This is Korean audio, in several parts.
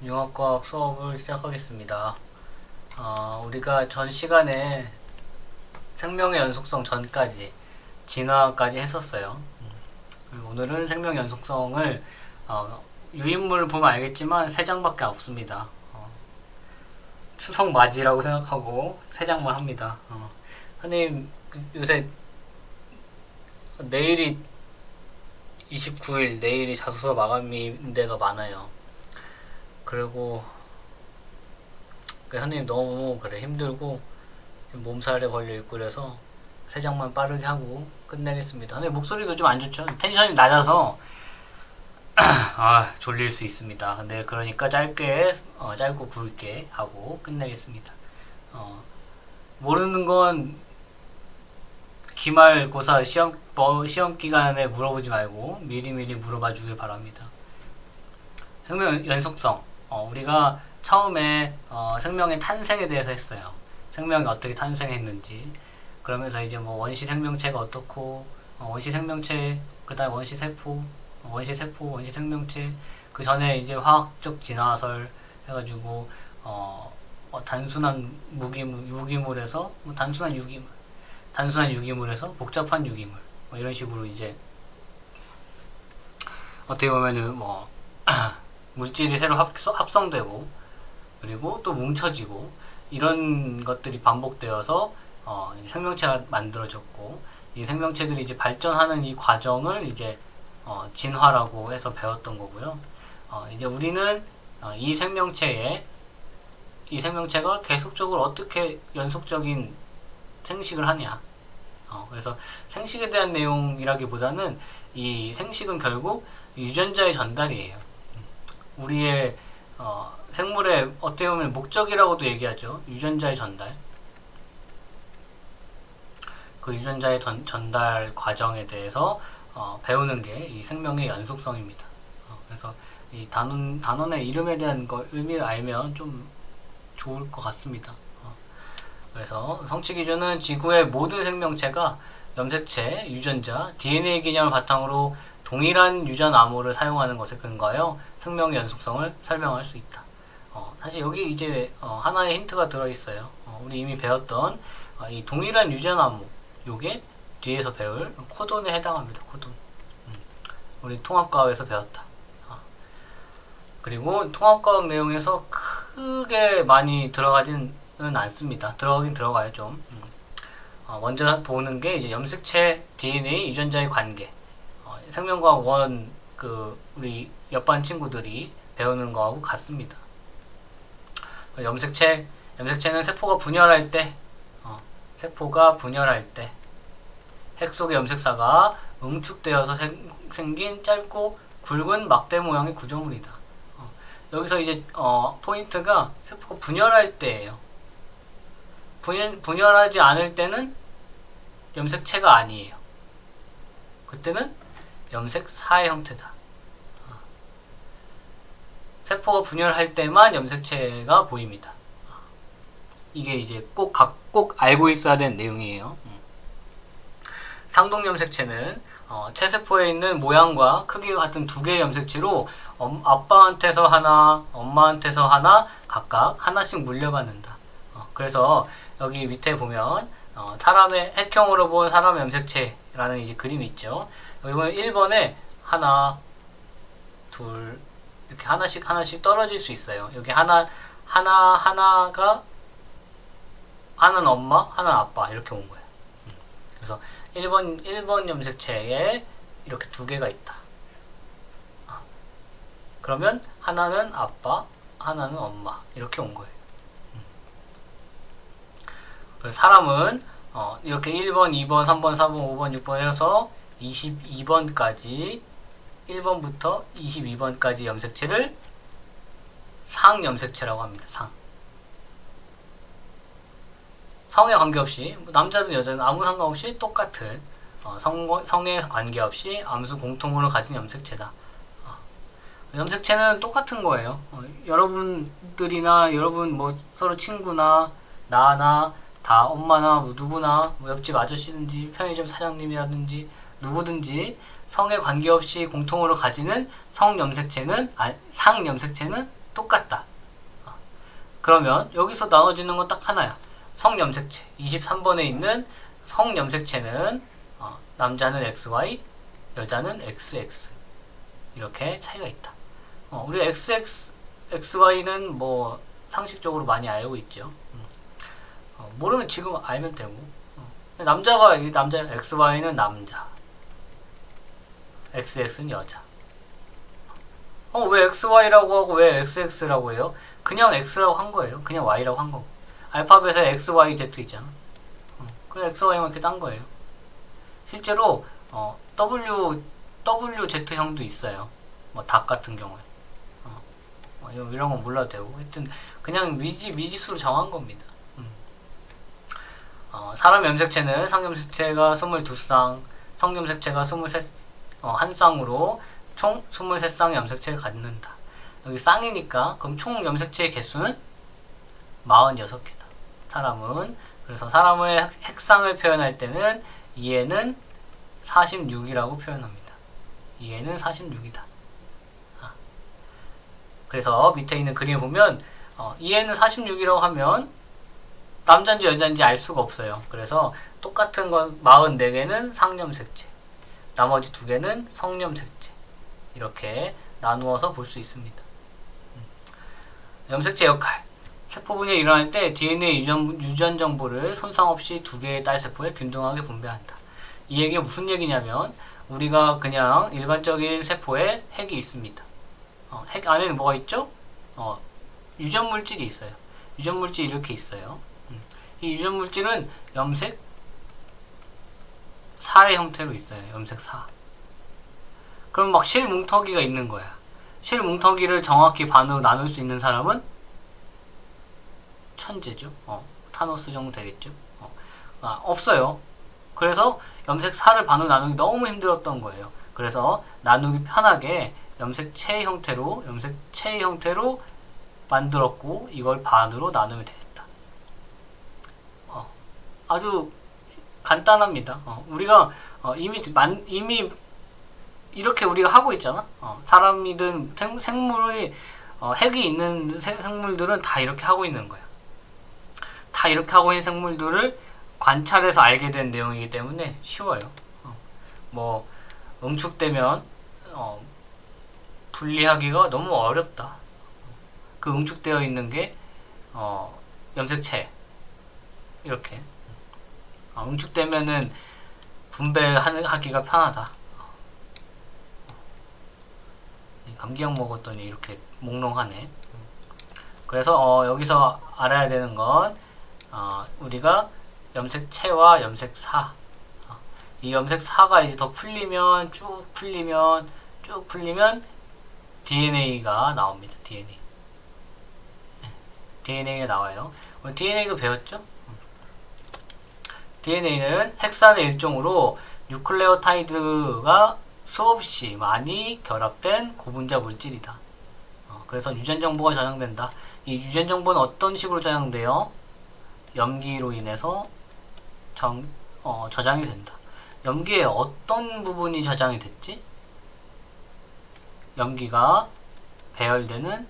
융합과학 수업을 시작하겠습니다. 우리가 전 시간에 생명의 연속성 전까지 진화까지 했었어요. 그리고 오늘은 생명 연속성을 유인물을 보면 알겠지만 3장밖에 없습니다. 추석 맞이라고 생각하고 3장만 합니다. 선생님 요새 내일이 29일 내일이 자소서 마감인 데가 많아요. 그리고 선생님 너무 그래 힘들고 몸살에 걸려있고 그래서 3장만 빠르게 하고 끝내겠습니다. 선생님 목소리도 좀 안 좋죠? 텐션이 낮아서 졸릴 수 있습니다. 근데 그러니까 짧고 굵게 하고 끝내겠습니다. 모르는 건 기말고사 시험 기간에 물어보지 말고 미리미리 물어봐 주길 바랍니다. 생명 연속성. 우리가 처음에 생명의 탄생에 대해서 했어요. 생명이 어떻게 탄생했는지. 그러면서 이제 뭐 원시 생명체가 어떻고, 원시 생명체, 그 다음 원시 세포, 원시 생명체, 그 전에 이제 화학적 진화설 해가지고, 단순한 유기물에서, 단순한 유기물에서 복잡한 유기물, 뭐 이런 식으로 이제, 어떻게 보면은 물질이 새로 합성되고 그리고 또 뭉쳐지고 이런 것들이 반복되어서 생명체가 만들어졌고 이 생명체들이 이제 발전하는 이 과정을 이제 진화라고 해서 배웠던 거고요. 이제 우리는 이 생명체가 계속적으로 어떻게 연속적인 생식을 하냐. 그래서 생식에 대한 내용이라기보다는 이 생식은 결국 유전자의 전달이에요. 우리의 생물의 어떻게 보면 목적이라고도 얘기하죠. 유전자의 전달. 그 유전자의 전달 과정에 대해서 배우는 게 이 생명의 연속성입니다. 그래서 이 단원의 이름에 대한 의미를 알면 좀 좋을 것 같습니다. 그래서 성취 기준은 지구의 모든 생명체가 염색체, 유전자, DNA 개념을 바탕으로 동일한 유전 암호를 사용하는 것에 근거하여 생명의 연속성을 설명할 수 있다. 사실 여기 이제 하나의 힌트가 들어있어요. 우리 이미 배웠던 이 동일한 유전 암호, 요게 뒤에서 배울 코돈에 해당합니다. 코돈. 우리 통합과학에서 배웠다. 그리고 통합과학 내용에서 크게 많이 들어가지는 않습니다. 들어가긴 들어가요 좀. 먼저 보는 게 이제 염색체, DNA, 유전자의 관계. 생명과학 우리 옆반 친구들이 배우는 거하고 같습니다. 염색체는 세포가 분열할 때 핵 속의 염색사가 응축되어서 생긴 짧고 굵은 막대 모양의 구조물이다. 여기서 이제 포인트가 세포가 분열할 때예요. 분열하지 않을 때는 염색체가 아니에요. 그때는 염색사의 형태다. 세포가 분열할 때만 염색체가 보입니다. 이게 이제 꼭 알고 있어야 되는 내용이에요. 상동 염색체는 체세포에 있는 모양과 크기가 같은 두 개의 염색체로 아빠한테서 하나, 엄마한테서 하나 각각 하나씩 물려받는다. 그래서 여기 밑에 보면 사람의 핵형으로 본 사람의 염색체라는 이제 그림이 있죠. 여기 보면 1번에 하나, 둘 이렇게 하나씩 떨어질 수 있어요. 여기 하나가 하나는 엄마, 하나는 아빠 이렇게 온 거예요. 그래서 1번 염색체에 이렇게 두 개가 있다. 그러면 하나는 아빠, 하나는 엄마 이렇게 온 거예요. 그래서 사람은 이렇게 1번, 2번, 3번, 4번, 5번, 6번 해서 22번까지 1번부터 22번까지 염색체를 상염색체라고 합니다. 성에 관계없이 남자든 여자든 아무 상관없이 똑같은 성에 관계없이 암수 공통으로 가진 염색체다. 염색체는 똑같은 거예요. 여러분들이나 여러분 뭐 서로 친구나 나나 다 엄마나 뭐 누구나 뭐 옆집 아저씨든지 편의점 사장님이라든지 누구든지 성에 관계없이 공통으로 가지는 상염색체는 똑같다. 그러면 여기서 나눠지는 건 딱 하나야. 성염색체. 23번에 있는 성염색체는 남자는 XY, 여자는 XX. 이렇게 차이가 있다. 우리 XY는 뭐 상식적으로 많이 알고 있죠. 모르면 지금 알면 되고. 남자 XY는 남자, XX는 여자. 왜 XY라고 하고 왜 XX라고 해요? 그냥 X라고 한 거예요. 그냥 Y라고 한 거고. 알파벳에 XYZ 있잖아. 그래서 XY만 이렇게 딴 거예요. 실제로 WZ형도 있어요. 뭐 닭 같은 경우에. 이런 건 몰라도 되고. 하여튼 그냥 미지수로 정한 겁니다. 사람 염색체는 상염색체가 22쌍, 성염색체가 1쌍으로 총 23쌍의 염색체를 갖는다. 여기 쌍이니까 그럼 총 염색체의 개수는 46개다. 사람은. 그래서 사람의 핵상을 표현할 때는 2에는 46이라고 표현합니다. 2에는 46이다. 그래서 밑에 있는 그림을 보면 2에는 46이라고 하면 남자인지 여자인지 알 수가 없어요. 그래서 똑같은 건 44개는 상염색체, 나머지 2개는 성염색체. 이렇게 나누어서 볼 수 있습니다. 염색체 역할. 세포 분열이 일어날 때 DNA 유전 정보를 손상 없이 2개의 딸 세포에 균등하게 분배한다. 이 얘기가 무슨 얘기냐면 우리가 그냥 일반적인 세포에 핵이 있습니다. 핵 안에는 뭐가 있죠? 유전 물질이 있어요. 유전 물질이 이렇게 있어요. 이 유전 물질은 염색 4의 형태로 있어요. 염색 4. 그럼 막 실뭉터기가 있는 거야. 실뭉터기를 정확히 반으로 나눌 수 있는 사람은 천재죠. 타노스 정도 되겠죠. 없어요. 그래서 염색 4를 반으로 나누기 너무 힘들었던 거예요. 그래서 나누기 편하게 염색체의 형태로 만들었고 이걸 반으로 나누면 되겠다. 아주 간단합니다. 우리가 이미 이렇게 우리가 하고 있잖아. 사람이든 생물이 핵이 있는 생물들은 다 이렇게 하고 있는 거야. 다 이렇게 하고 있는 생물들을 관찰해서 알게 된 내용이기 때문에 쉬워요. 뭐 응축되면 분리하기가 너무 어렵다. 그 응축되어 있는 게 염색체 이렇게 응축되면은 분배하기가 편하다. 감기약 먹었더니 이렇게 몽롱하네. 그래서 여기서 알아야 되는 건 우리가 염색체와 염색사, 이 염색사가 이제 더 풀리면 쭉 풀리면 DNA가 나옵니다. DNA가 나와요. DNA도 배웠죠? DNA는 핵산의 일종으로 뉴클레오타이드가 수없이 많이 결합된 고분자 물질이다. 그래서 유전 정보가 저장된다. 이 유전 정보는 어떤 식으로 저장돼요? 염기로 인해서 저장이 된다. 염기의 어떤 부분이 저장이 됐지? 염기가 배열되는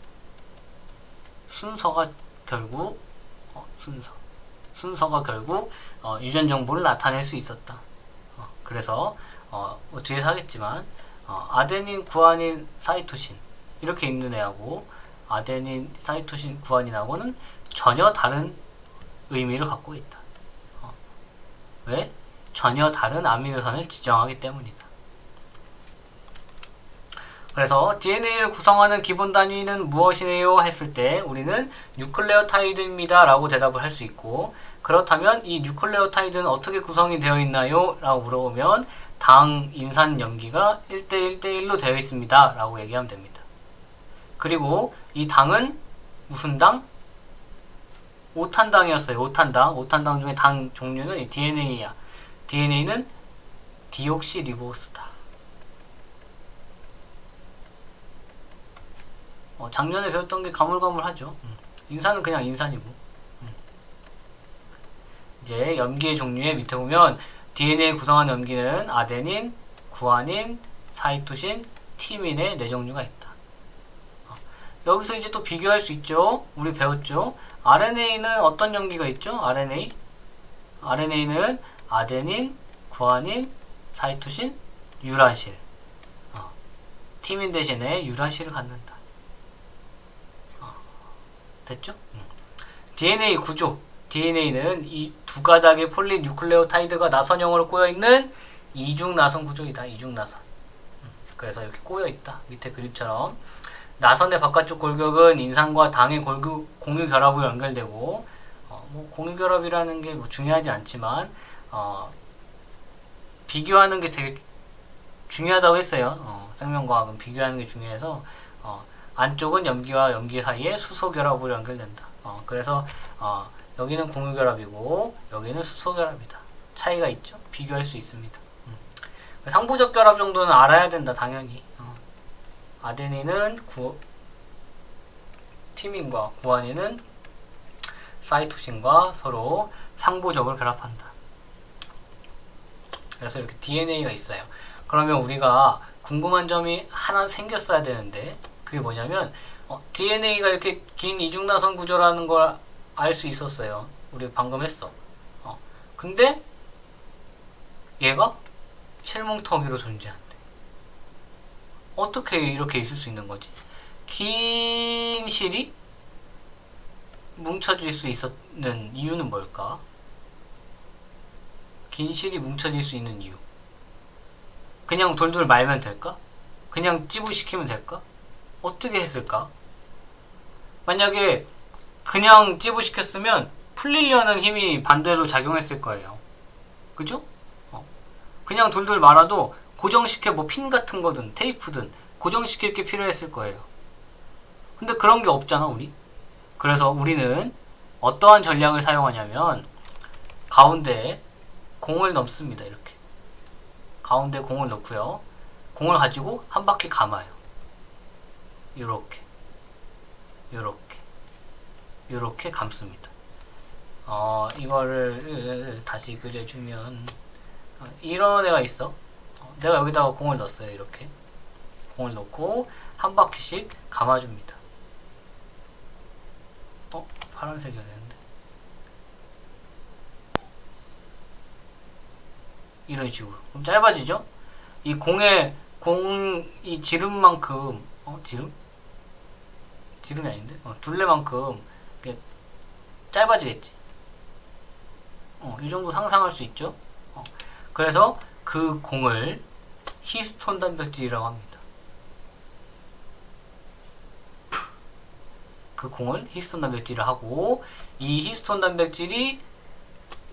순서가 결국 유전 정보를 나타낼 수 있었다. 그래서 뒤에서 하겠지만 아데닌, 구아닌, 사이토신 이렇게 있는 애하고 아데닌, 사이토신, 구아닌하고는 전혀 다른 의미를 갖고 있다. 왜? 전혀 다른 아미노산을 지정하기 때문이다. 그래서 DNA를 구성하는 기본 단위는 무엇이에요? 했을 때 우리는 뉴클레오타이드입니다 라고 대답을 할 수 있고, 그렇다면 이 뉴클레오타이드는 어떻게 구성이 되어 있나요? 라고 물어보면 당, 인산, 염기가 1대1대1로 되어 있습니다 라고 얘기하면 됩니다. 그리고 이 당은 무슨 당? 5탄당이었어요. 5탄당 중에 당 종류는 이 DNA야. DNA는 디옥시리보스다. 작년에 배웠던 게 가물가물하죠. 인산은 그냥 인산이고. 이제 염기의 종류에 밑에 보면 DNA 구성하는 염기는 아데닌, 구아닌, 사이토신, 티민의 4종류가 있다. 여기서 이제 또 비교할 수 있죠. 우리 배웠죠. RNA는 어떤 염기가 있죠? RNA는 아데닌, 구아닌, 사이토신, 유라실. 티민 대신에 유라실을 갖는다. 됐죠? DNA 구조. DNA는 이 두 가닥의 폴리뉴클레오타이드가 나선형으로 꼬여있는 이중 나선 구조이다. 이중 나선. 그래서 이렇게 꼬여있다. 밑에 그림처럼. 나선의 바깥쪽 골격은 인산과 당의 공유 결합으로 연결되고, 뭐 공유 결합이라는 게 뭐 중요하지 않지만, 비교하는 게 되게 중요하다고 했어요. 생명과학은 비교하는 게 중요해서, 안쪽은 염기와 염기 사이에 수소 결합으로 연결된다. 그래서 여기는 공유 결합이고 여기는 수소 결합이다. 차이가 있죠. 비교할 수 있습니다. 상부적 결합 정도는 알아야 된다. 당연히. 아데닌은 티민과 구아닌은 사이토신과 서로 상부적으로 결합한다. 그래서 이렇게 DNA가 있어요. 그러면 우리가 궁금한 점이 하나 생겼어야 되는데, 그게 뭐냐면 DNA가 이렇게 긴 이중나선 구조라는 걸 알 수 있었어요. 우리 방금 했어. 근데 얘가 실뭉텅이로 존재한대. 어떻게 이렇게 있을 수 있는 거지? 긴 실이 뭉쳐질 수 있었는 이유는 뭘까? 긴 실이 뭉쳐질 수 있는 이유. 그냥 돌돌 말면 될까? 그냥 찌부시키면 될까? 어떻게 했을까? 만약에 그냥 찌부시켰으면 풀리려는 힘이 반대로 작용했을 거예요. 그죠? 그냥 돌돌 말아도 고정시켜 뭐 핀 같은 거든 테이프든 고정시킬 게 필요했을 거예요. 근데 그런 게 없잖아, 우리. 그래서 우리는 어떠한 전략을 사용하냐면 가운데에 공을 넣습니다. 이렇게. 가운데 공을 넣고요. 공을 가지고 한 바퀴 감아요. 요렇게. 요렇게 감습니다. 이거를 다시 그려주면 이런 애가 있어. 내가 여기다가 공을 넣었어요. 이렇게. 공을 넣고 한 바퀴씩 감아줍니다. 파란색이어야 되는데. 이런 식으로. 그럼 짧아지죠? 이 이 지름만큼, 지름이 아닌데? 둘레만큼 짧아지겠지? 이 정도 상상할 수 있죠? 그래서 그 공을 히스톤 단백질이라고 합니다. 그 공을 히스톤 단백질을 하고, 이 히스톤 단백질이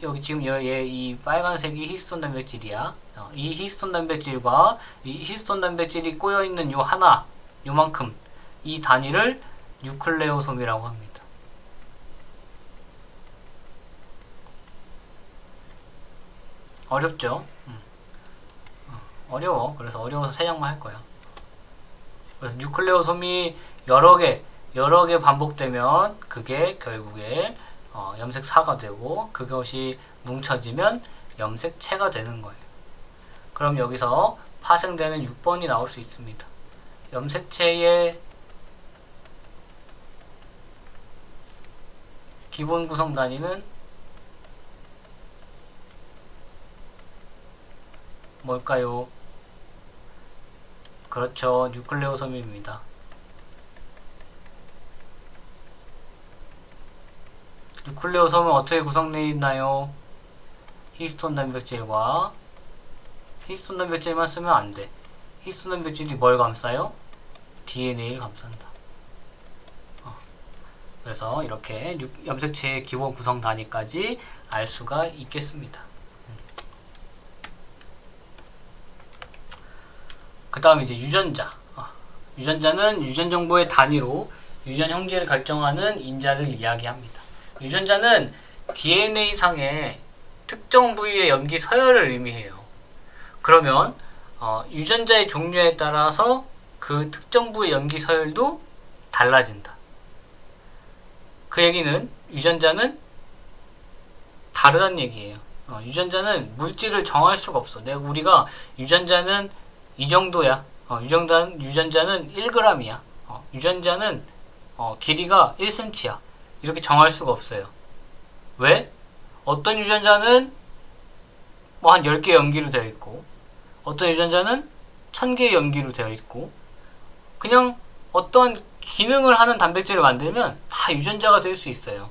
여기 지금 이 빨간색이 히스톤 단백질이야. 이 히스톤 단백질과 이 히스톤 단백질이 꼬여있는 요 하나, 요만큼, 이 단위를 뉴클레오솜이라고 합니다. 어렵죠? 어려워. 그래서 어려워서 세 장만 할 거야. 그래서 뉴클레오솜이 여러 개 반복되면 그게 결국에 염색사가 되고, 그것이 뭉쳐지면 염색체가 되는 거예요. 그럼 여기서 파생되는 6번이 나올 수 있습니다. 염색체의 기본 구성 단위는 뭘까요? 그렇죠. 뉴클레오솜입니다. 뉴클레오솜은 어떻게 구성되어 있나요? 히스톤 단백질과 히스톤 단백질만 쓰면 안 돼. 히스톤 단백질이 뭘 감싸요? DNA를 감싼다. 그래서 이렇게 염색체의 기본 구성 단위까지 알 수가 있겠습니다. 그 다음에 이제 유전자. 유전자는 유전 정보의 단위로 유전 형질을 결정하는 인자를 이야기합니다. 유전자는 DNA 상의 특정 부위의 염기 서열을 의미해요. 그러면 유전자의 종류에 따라서 그 특정 부위의 염기 서열도 달라진다. 그 얘기는 유전자는 다르다는 얘기예요. 유전자는 물질을 정할 수가 없어. 우리가 유전자는 이 정도야. 유전자는 1g이야. 유전자는 길이가 1cm야. 이렇게 정할 수가 없어요. 왜? 어떤 유전자는 뭐 한 10개 염기로 되어 있고, 어떤 유전자는 1000개의 염기로 되어 있고, 그냥 어떤 기능을 하는 단백질을 만들면 다 유전자가 될 수 있어요.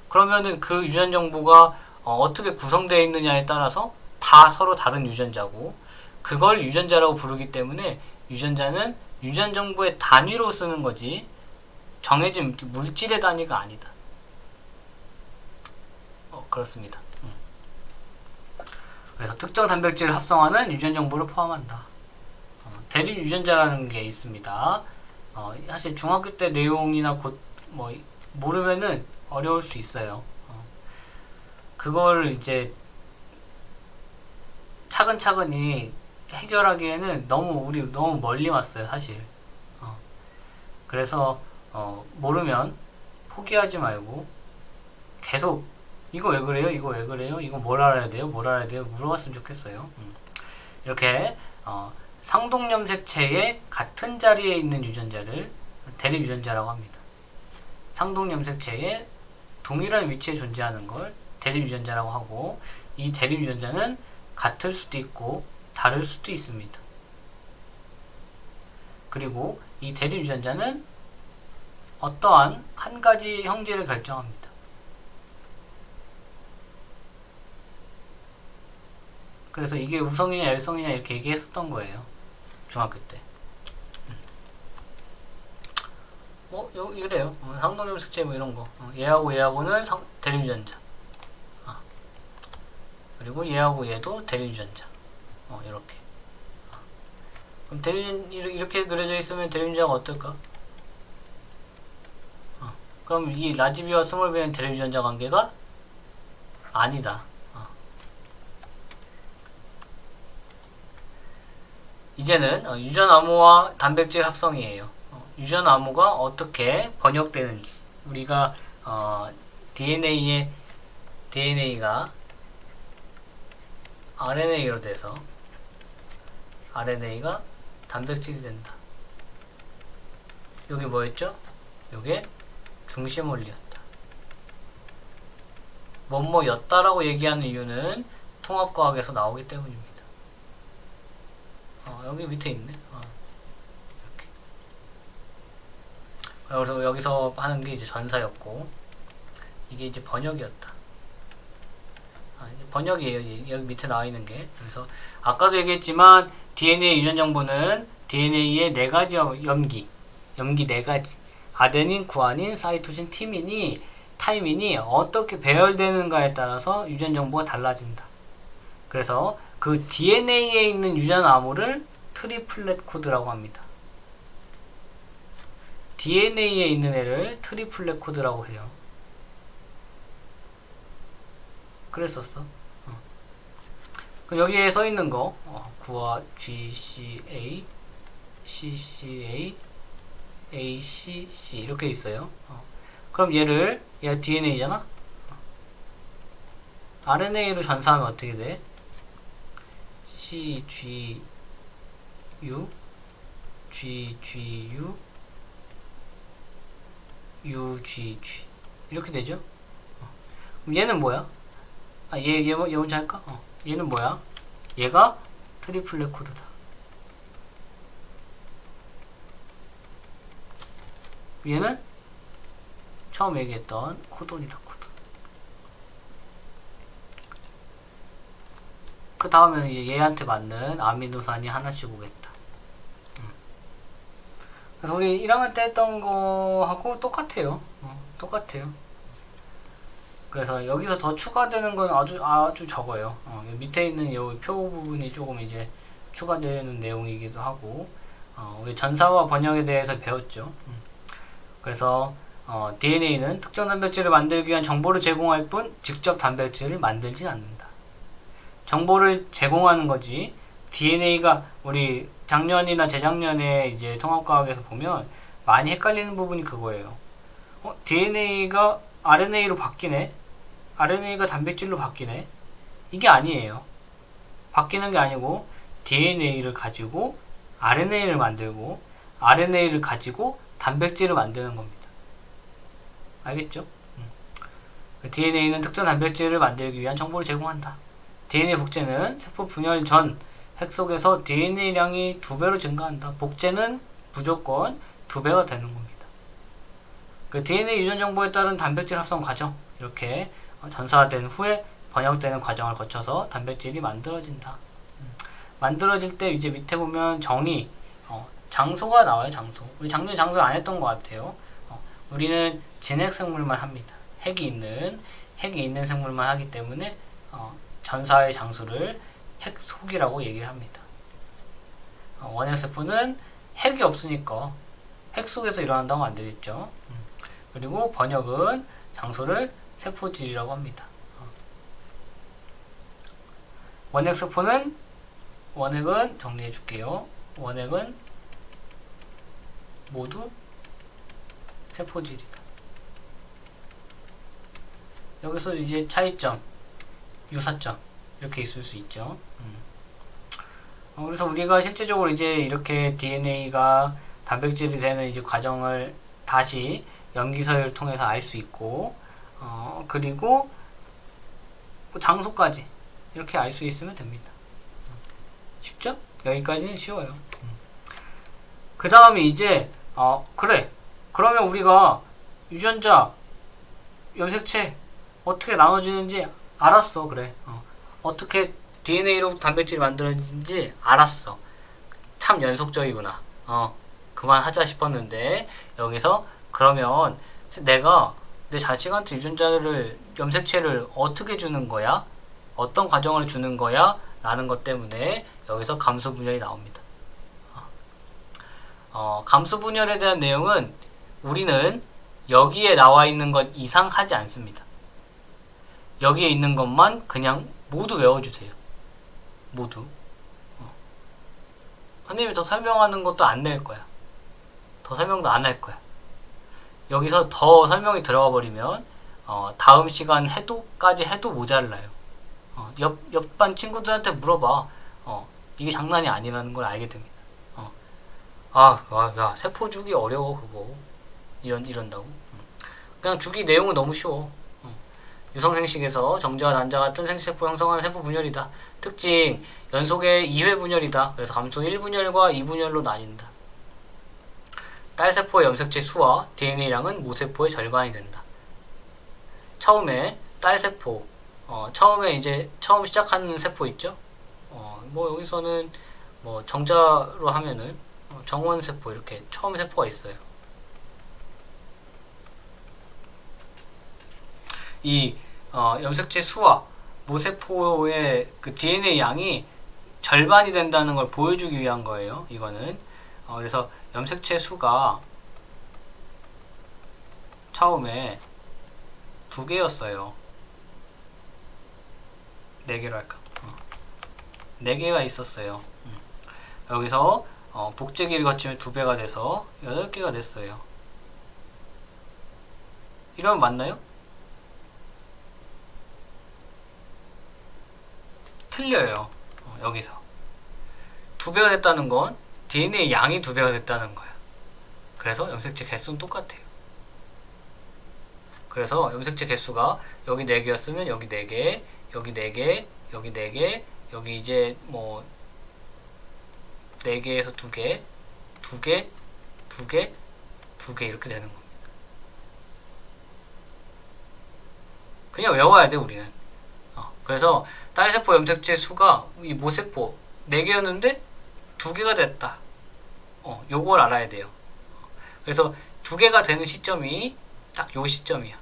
그러면은 그 유전 정보가 어떻게 구성되어 있느냐에 따라서 다 서로 다른 유전자고, 그걸 유전자라고 부르기 때문에 유전자는 유전 정보의 단위로 쓰는 거지 정해진 물질의 단위가 아니다. 그렇습니다. 그래서 특정 단백질을 합성하는 유전 정보를 포함한다. 대립 유전자라는 게 있습니다. 사실 중학교 때 내용이나 모르면은 어려울 수 있어요. 그걸 이제 차근차근히 해결하기에는 우리 너무 멀리 왔어요, 사실. 그래서 모르면 포기하지 말고 계속 이거 왜 그래요? 이거 왜 그래요? 이거 뭘 알아야 돼요? 뭘 알아야 돼요? 물어봤으면 좋겠어요. 이렇게 상동염색체의 같은 자리에 있는 유전자를 대립 유전자라고 합니다. 상동염색체의 동일한 위치에 존재하는 걸 대립 유전자라고 하고, 이 대립 유전자는 같을 수도 있고 다를 수도 있습니다. 그리고 이 대립 유전자는 어떠한 한 가지 형질을 결정합니다. 그래서 이게 우성이냐 열성이냐 이렇게 얘기했었던 거예요, 중학교 때. 이래요. 상동염색체 이런 거. 얘하고 얘하고는 대립 유전자. 그리고 얘하고 얘도 대립 유전자. 이렇게. 그럼 이렇게 그려져 있으면 대립 유전자가 어떨까? 그럼 이 라지비와 스몰비는 대립 유전자 관계가 아니다. 이제는 유전 암호와 단백질 합성이에요. 유전 암호가 어떻게 번역되는지, 우리가 DNA가 RNA로 돼서 RNA가 단백질이 된다. 여기 뭐였죠? 요게 중심 원리였다. 뭐뭐였다라고 얘기하는 이유는 통합과학에서 나오기 때문입니다. 여기 밑에 있네. 이렇게. 그래서 여기서 하는 게 이제 전사였고, 이게 이제 번역이었다. 이제 번역이에요. 여기 밑에 나와 있는 게. 그래서 아까도 얘기했지만 DNA 유전 정보는 DNA의 4가지 염기 4가지. 아데닌, 구아닌, 사이토신, 타이민이 어떻게 배열되는가에 따라서 유전 정보가 달라진다. 그래서 그 DNA에 있는 유전 암호를 트리플렛 코드라고 합니다. DNA에 있는 애를 트리플렛 코드라고 해요. 그랬었어. 그럼 여기에 써 있는 거, 구아 GCA, CCA, ACC 이렇게 있어요. 그럼 얘가 DNA잖아? RNA로 전사하면 어떻게 돼? CGU, GGU, UGG 이렇게 되죠? 그럼 얘는 뭐야? 얘 먼저 할까? 얘는 뭐야? 얘가 트리플렛 코드다. 얘는 처음 얘기했던 코돈이다, 코돈. 그 다음에는 이제 얘한테 맞는 아미노산이 하나씩 오겠다. 그래서 우리 1학년 때 했던 거하고 똑같아요. 똑같아요. 그래서 여기서 더 추가되는 건 아주 적어요. 밑에 있는 이 표 부분이 조금 이제 추가되는 내용이기도 하고, 우리 전사와 번역에 대해서 배웠죠. 그래서 DNA는 특정 단백질을 만들기 위한 정보를 제공할 뿐 직접 단백질을 만들진 않는다. 정보를 제공하는 거지. DNA가 우리 작년이나 재작년에 이제 통합과학에서 보면 많이 헷갈리는 부분이 그거예요. DNA가 RNA로 바뀌네? RNA가 단백질로 바뀌네? 이게 아니에요. 바뀌는 게 아니고 DNA를 가지고 RNA를 만들고 RNA를 가지고 단백질을 만드는 겁니다. 알겠죠? DNA는 특정 단백질을 만들기 위한 정보를 제공한다. DNA 복제는 세포 분열 전 핵 속에서 DNA량이 2배로 증가한다. 복제는 무조건 2배가 되는 겁니다. 그 DNA 유전 정보에 따른 단백질 합성 과정, 이렇게 전사된 후에 번역되는 과정을 거쳐서 단백질이 만들어진다. 만들어질 때 이제 밑에 보면 정의, 장소가 나와요. 장소. 우리 작년에 장소를 안 했던 것 같아요. 우리는 진핵 생물만 합니다. 핵이 있는 생물만 하기 때문에 전사의 장소를 핵 속이라고 얘기를 합니다. 원핵 세포는 핵이 없으니까 핵 속에서 일어난다고 안 되겠죠. 그리고 번역은 장소를 세포질이라고 합니다. 원핵 세포는 원핵은 정리해 줄게요. 원핵은 모두 세포질이다. 여기서 이제 차이점, 유사점 이렇게 있을 수 있죠. 그래서 우리가 실제적으로 이제 이렇게 DNA가 단백질이 되는 이제 과정을 다시 염기서열을 통해서 알 수 있고, 그리고 뭐 장소까지 이렇게 알 수 있으면 됩니다. 쉽죠? 여기까지는 쉬워요. 그 다음에 이제 그래. 그러면 우리가 유전자, 염색체 어떻게 나눠지는지 알았어. 그래. 어떻게 DNA로 단백질이 만들어지는지 알았어. 참 연속적이구나. 그만하자 싶었는데 여기서 그러면 내가 내 자식한테 유전자를, 염색체를 어떻게 주는 거야? 어떤 과정을 주는 거야? 라는 것 때문에 여기서 감수 분열이 나옵니다. 감수 분열에 대한 내용은 우리는 여기에 나와 있는 것 이상 하지 않습니다. 여기에 있는 것만 그냥 모두 외워주세요. 모두. 선생님이 더 설명하는 것도 안 낼 거야. 더 설명도 안 할 거야. 여기서 더 설명이 들어가 버리면 다음 시간 까지 해도 모자라요. 옆반 친구들한테 물어봐. 이게 장난이 아니라는 걸 알게 됩니다. 야, 세포 주기 어려워, 그거. 이런다고. 그냥 주기 내용은 너무 쉬워. 유성생식에서 정자와 난자 같은 생체세포 형성하는 세포 분열이다. 특징, 연속의 2회 분열이다. 그래서 감소 1분열과 2분열로 나뉜다. 딸세포의 염색체 수와 DNA량은 모세포의 절반이 된다. 처음에 딸세포, 처음에 이제 처음 시작하는 세포 있죠? 뭐 여기서는 뭐 정자로 하면은 정원세포, 이렇게 처음 세포가 있어요. 이 염색체 수와 모세포의 그 DNA 양이 절반이 된다는 걸 보여주기 위한 거예요. 이거는 그래서 염색체 수가 처음에 2개였어요. 4개로 할까? 4개가 있었어요. 여기서 복제기를 거치면 2배가 돼서 8개가 됐어요. 이러면 맞나요? 틀려요. 여기서 2배가 됐다는 건 DNA 양이 2배가 됐다는 거야. 그래서 염색체 개수는 똑같아요. 그래서 염색체 개수가 여기 4개였으면 여기 4개, 여기 4개, 여기 4개, 여기 이제 뭐 4개에서 2개, 2개, 2개, 2개 이렇게 되는 겁니다. 그냥 외워야 돼, 우리는. 그래서 딸세포 염색체 수가 이 모세포 4개였는데 2개가 됐다. 요걸 알아야 돼요. 그래서 2개가 되는 시점이 딱 요 시점이야.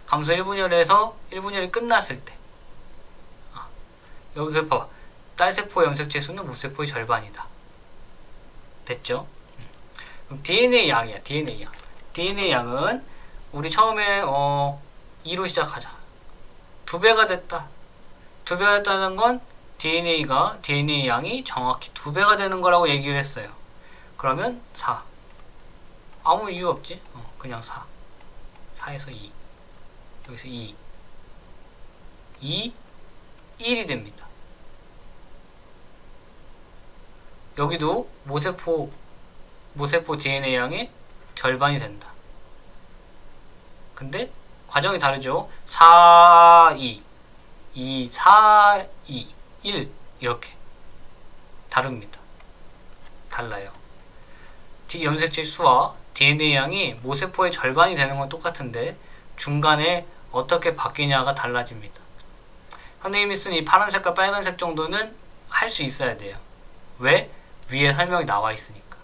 감소 1분열에서 1분열이 끝났을 때. 여기 봐봐. 딸세포 염색체 수는 모세포의 절반이다. 됐죠? 그럼 DNA 양이야. DNA 양. DNA 양은 우리 처음에 2로 시작하자. 2배가 됐다. 2배가 됐다는 건 DNA 양이 정확히 2배가 되는 거라고 얘기를 했어요. 그러면 4. 아무 이유 없지? 그냥 4. 4에서 2. 여기서 2. 1이 됩니다. 여기도 모세포 DNA 양의 절반이 된다. 근데 과정이 다르죠. 4, 2, 2, 4, 2, 1 이렇게 다릅니다. 달라요. 염색체 수와 DNA 양이 모세포의 절반이 되는 건 똑같은데 중간에 어떻게 바뀌냐가 달라집니다. 선생님이 쓴 이 파란색과 빨간색 정도는 할 수 있어야 돼요. 왜? 위에 설명이 나와 있으니까.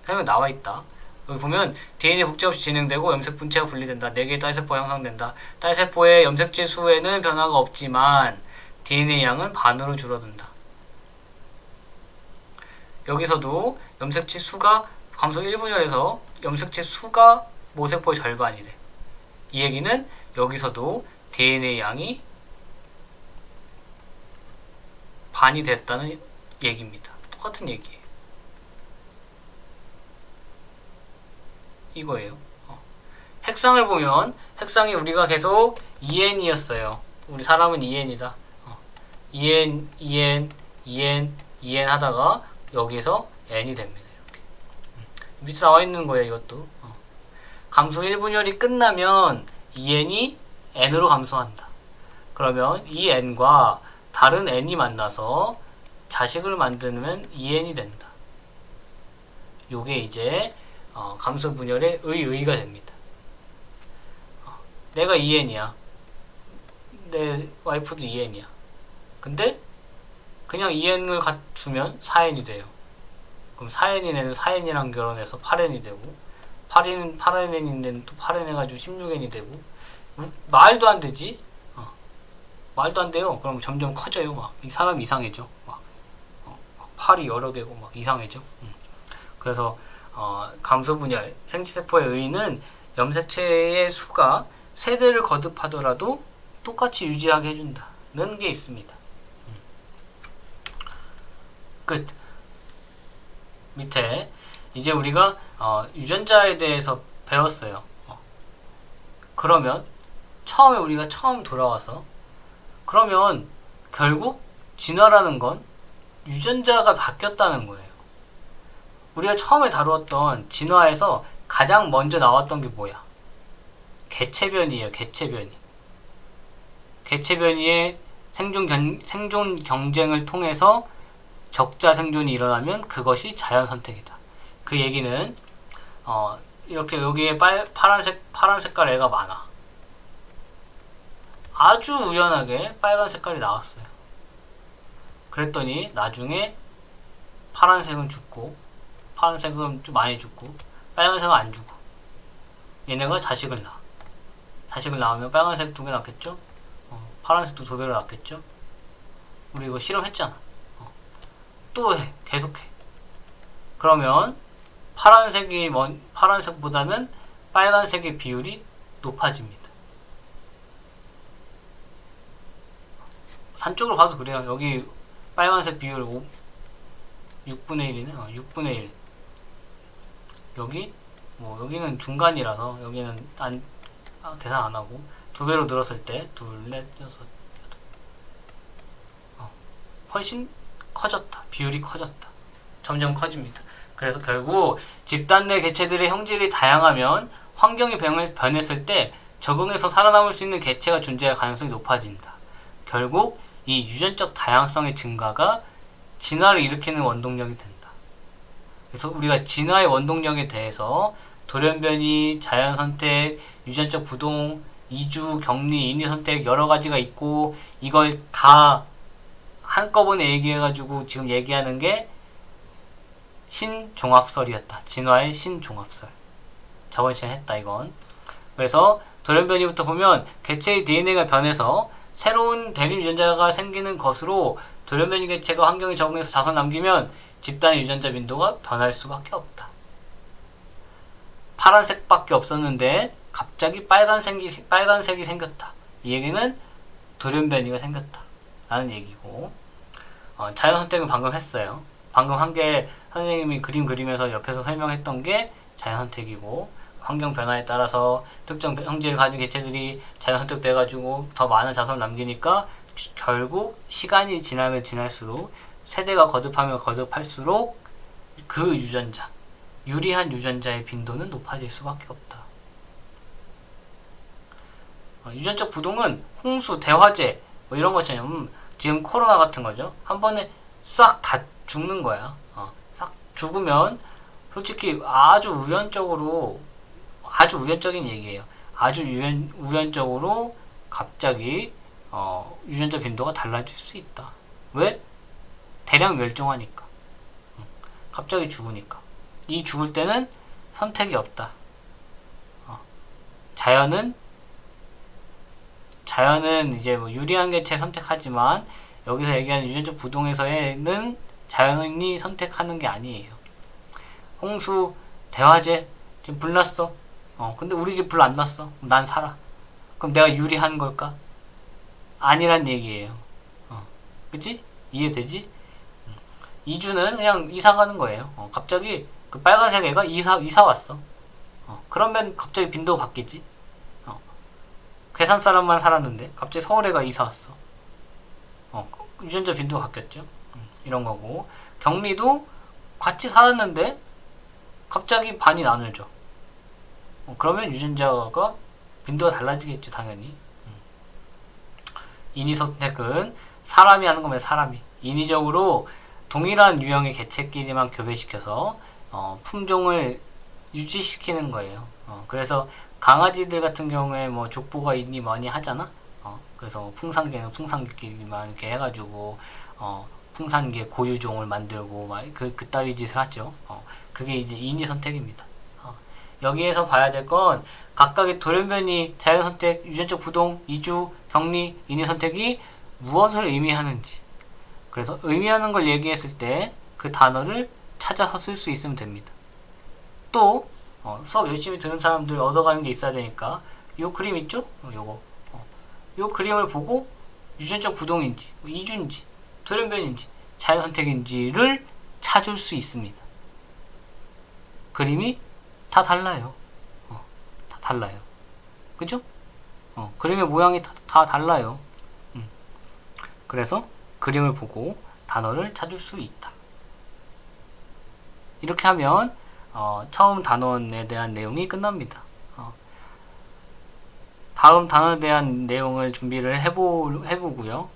설명이 나와 있다. 여기 보면 DNA 복제 없이 진행되고 염색 분체가 분리된다. 4개의 딸세포가 형성된다. 딸세포의 염색체 수에는 변화가 없지만 DNA 양은 반으로 줄어든다. 여기서도 염색체 수가 감소 1분열에서 염색체 수가 모세포의 절반이래. 이 얘기는 여기서도 DNA 양이 반이 됐다는 얘기입니다. 똑같은 얘기예요. 이거예요. 핵상을 보면 핵상이 우리가 계속 2n이었어요. 우리 사람은 2n이다. 2n, 2n, 2n, 2n 하다가 여기서 n이 됩니다. 이렇게. 밑에 나와 있는 거예요. 이것도. 감소 1분열이 끝나면 2n이 n으로 감소한다. 그러면 이 n과 다른 n이 만나서 자식을 만들면 2n이 된다. 요게 이제 감소 분열의 의의가 됩니다. 내가 2n이야. 내 와이프도 2n이야. 근데 그냥 2n을 갖추면 4n이 돼요. 그럼 4n인 애는 4n이랑 결혼해서 8n이 되고 8n인 애는 또 8n 해가지고 16n이 되고 말도 안 되지? 말도 안 돼요. 그럼 점점 커져요. 막 이 사람 이상해져. 막 팔이 여러 개고 막 이상해져. 그래서 감소 분열 생체세포의 의의는 염색체의 수가 세대를 거듭하더라도 똑같이 유지하게 해준다는 게 있습니다. 끝. 밑에 이제 우리가 유전자에 대해서 배웠어요. 그러면 처음에 우리가 돌아와서 그러면 결국 진화라는 건 유전자가 바뀌었다는 거예요. 우리가 처음에 다루었던 진화에서 가장 먼저 나왔던 게 뭐야? 개체변이에요. 개체변이의 생존 경쟁을 통해서 적자 생존이 일어나면 그것이 자연 선택이다. 그 얘기는 이렇게 여기에 파란 색깔 애가 많아. 아주 우연하게 빨간 색깔이 나왔어요. 그랬더니 나중에 파란색은 죽고 파란색은 좀 많이 죽고 빨간색은 안 죽어. 얘네가 자식을 낳아. 자식을 낳으면 빨간색 2개 낳겠죠? 파란색도 2배로 낳겠죠? 우리 이거 실험했잖아. 또 해. 계속해. 그러면 파란색보다는 빨간색의 비율이 높아집니다. 산쪽으로 봐도 그래요. 여기 빨간색 비율 6분의 1이네. 6분의 1. 여기는 중간이라서 여기는 계산 안 하고 2배로 늘었을 때 2, 4, 6, 8 훨씬 커졌다. 비율이 커졌다. 점점 커집니다. 그래서 결국 집단 내 개체들의 형질이 다양하면 환경이 변했을 때 적응해서 살아남을 수 있는 개체가 존재할 가능성이 높아진다. 결국 이 유전적 다양성의 증가가 진화를 일으키는 원동력이 된다. 그래서 우리가 진화의 원동력에 대해서 돌연변이, 자연선택, 유전적 부동, 이주, 격리, 인위선택 여러 가지가 있고 이걸 다 한꺼번에 얘기해가지고 지금 얘기하는 게 신종합설이었다. 진화의 신종합설. 저번 시간에 했다 이건. 그래서 돌연변이부터 보면 개체의 DNA가 변해서 새로운 대립 유전자가 생기는 것으로 돌연변이 개체가 환경에 적응해서 자손 남기면 집단의 유전자 빈도가 변할 수밖에 없다. 파란색밖에 없었는데 갑자기 빨간색이 생겼다. 이 얘기는 돌연변이가 생겼다 라는 얘기고, 자연 선택은 방금 했어요. 방금 한 게 선생님이 그림 그리면서 옆에서 설명했던 게 자연 선택이고, 환경 변화에 따라서 특정 형질을 가진 개체들이 자연 선택돼가지고 더 많은 자손을 남기니까 결국 시간이 지나면 지날수록 세대가 거듭하면 거듭할수록 그 유전자, 유리한 유전자의 빈도는 높아질 수밖에 없다. 유전적 부동은 홍수, 대화재 뭐 이런 것처럼 지금 코로나 같은 거죠. 한 번에 싹 다 죽는 거야. 싹 죽으면 솔직히 아주 우연적인 얘기예요. 아주 우연적으로 갑자기 유전자 빈도가 달라질 수 있다. 왜? 대량 멸종하니까. 갑자기 죽으니까. 이 죽을 때는 선택이 없다. 자연은 이제 뭐 유리한 개체를 선택하지만 여기서 얘기하는 유전적 부동에서는 자연이 선택하는 게 아니에요. 홍수, 대화재, 지금 불 났어. 근데 우리 집 불 안 났어. 난 살아. 그럼 내가 유리한 걸까? 아니란 얘기예요. 그치? 이해되지? 이주는 그냥 이사 가는 거예요. 갑자기 그 빨간색 애가 이사 왔어. 그러면 갑자기 빈도가 바뀌지. 괴산 사람만 살았는데 갑자기 서울 애가 이사 왔어. 유전자 빈도가 바뀌었죠. 이런 거고, 격리도 같이 살았는데 갑자기 반이 나눠져. 그러면 유전자가 빈도가 달라지겠죠, 당연히. 인위 선택은 사람이 하는 거면 사람이 인위적으로 동일한 유형의 개체끼리만 교배시켜서 품종을 유지시키는 거예요. 그래서 강아지들 같은 경우에 뭐 족보가 있니 뭐니 하잖아. 그래서 풍산개는 풍산개끼리만 이렇게 해가지고 풍산개 고유종을 만들고 막 그따위 짓을 하죠. 그게 이제 인위 선택입니다. 여기에서 봐야 될 건 각각의 돌연변이, 자연선택, 유전적 부동, 이주, 격리, 인위 선택이 무엇을 의미하는지. 그래서 의미하는 걸 얘기했을 때 그 단어를 찾아서 쓸 수 있으면 됩니다. 또 수업 열심히 듣는 사람들 얻어가는 게 있어야 되니까 요 그림 있죠? 요거 요 그림을 보고 유전적 부동인지 이주인지 돌연변인지 자연선택인지를 찾을 수 있습니다. 그림이 다 달라요. 다 달라요. 그죠? 그림의 모양이 다 달라요. 그래서 그림을 보고 단어를 찾을 수 있다. 이렇게 하면 처음 단원에 대한 내용이 끝납니다. 다음 단원에 대한 내용을 준비를 해보고요.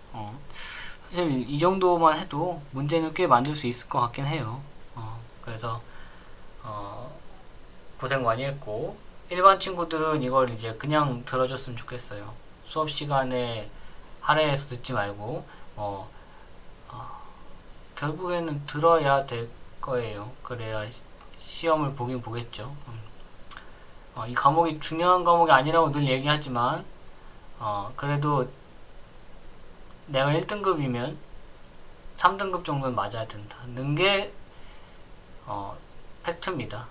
사실 이 정도만 해도 문제는 꽤 만들 수 있을 것 같긴 해요. 그래서 고생 많이 했고, 일반 친구들은 이걸 이제 그냥 들어줬으면 좋겠어요. 수업 시간에 할애해서 듣지 말고 결국에는 들어야 될 거예요. 그래야 시험을 보긴 보겠죠. 이 과목이 중요한 과목이 아니라고 늘 얘기하지만 그래도 내가 1등급이면 3등급 정도는 맞아야 된다 는 게 팩트입니다.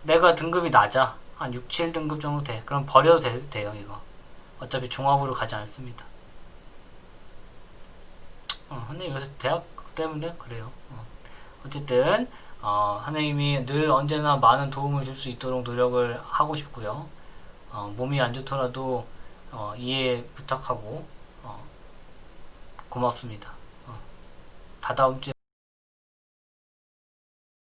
내가 등급이 낮아, 한 6, 7등급 정도 돼, 그럼 버려도 돼요. 이거 어차피 종합으로 가지 않습니다. 근데 요새 대학 때문에 그래요. 어쨌든 선생님이 늘 언제나 많은 도움을 줄 수 있도록 노력을 하고 싶고요. 몸이 안 좋더라도 이해 부탁하고 고맙습니다. 다다음 주에